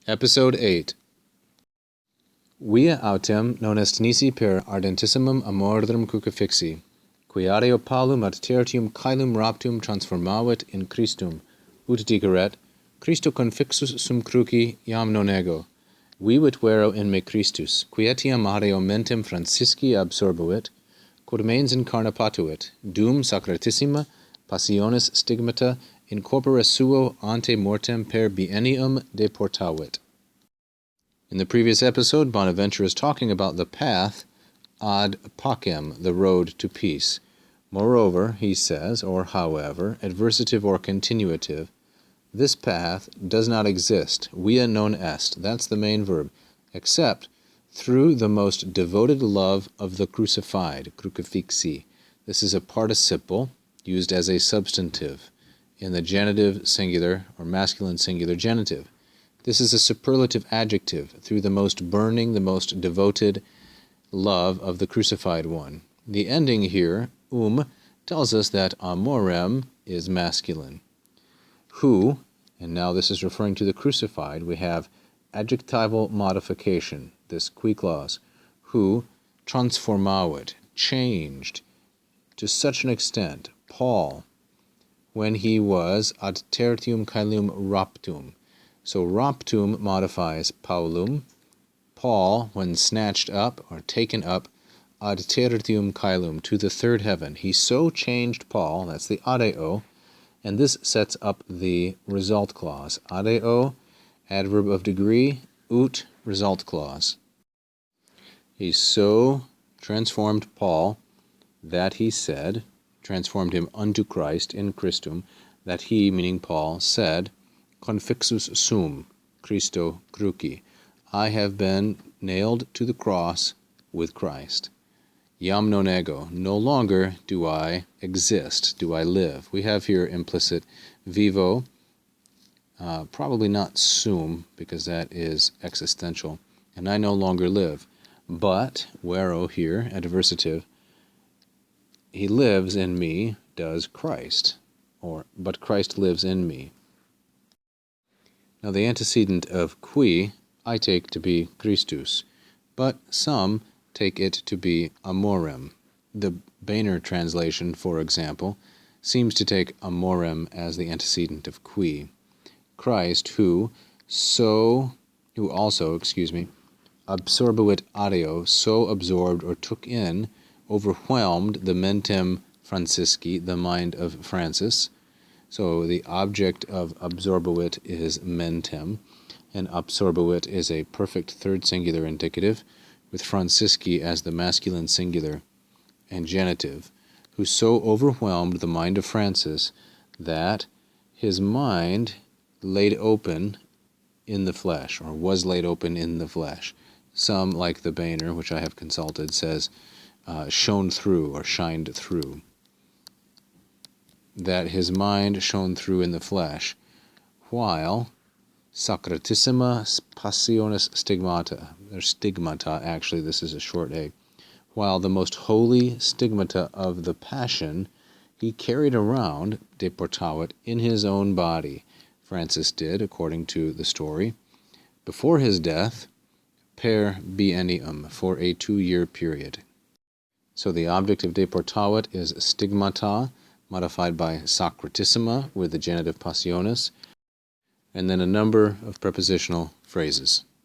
Episode 8. Via autem non est nisi per ardentissimum amordum crucifixi, qui adeo palum ad tertium caelum raptum transformavit in Christum, ut diceret, Christo confixus sum cruci iam non ego, vivit vero in me Christus, qui etiam adeo mentem Francisci absorbuit, quod mens incarna patuit, Deum sacratissima passionis stigmata in corpore suo ante mortem per biennium deportavit. In the previous episode, Bonaventure is talking about the path ad pacem, the road to peace. Moreover, he says, or however, adversative or continuative, this path does not exist, via non est, that's the main verb, except through the most devoted love of the crucified, crucifixi. This is a participle used as a substantive in the genitive singular or masculine singular genitive. This is a superlative adjective, through the most burning, the most devoted love of the crucified one. The ending here, tells us that amorem is masculine. Who, and now this is referring to the crucified, we have adjectival modification, this qui clause, who transformavit, changed, to such an extent, Paul, when he was ad tertium caelum raptum. So raptum modifies Paulum. Paul, when snatched up or taken up, ad tertium caelum, to the third heaven. He so changed Paul, that's the adeo, and this sets up the result clause. Adeo, adverb of degree, ut, result clause. He so transformed Paul that he said, transformed him unto Christ in Christum, that he, meaning Paul, said, confixus sum, Christo cruci, I have been nailed to the cross with Christ. Iam non ego, no longer do I exist, do I live. We have here implicit vivo, probably not sum, because that is existential, and I no longer live. But, vero here, adversative, he lives in me, does Christ, but Christ lives in me. Now the antecedent of qui I take to be Christus, but some take it to be amorem. The Boehner translation, for example, seems to take amorem as the antecedent of qui. Christ, who also, absorbuit adeo, so absorbed or took in, overwhelmed the mentem Francisci, the mind of Francis. So the object of absorbuit is mentem, and absorbuit is a perfect third singular indicative, with Francisci as the masculine singular and genitive, who so overwhelmed the mind of Francis that his mind laid open in the flesh, or was laid open in the flesh. Some, like the Boehner, which I have consulted, says shone through or shined through. That his mind shone through in the flesh, while sacratissima passionis stigmata, or stigmata, actually this is a short a, while the most holy stigmata of the passion he carried around, deportavit, in his own body. Francis did, according to the story, before his death, per biennium, for a 2-year period. So the object of deportavit is stigmata, modified by sacratissima with the genitive passionis, and then a number of prepositional phrases.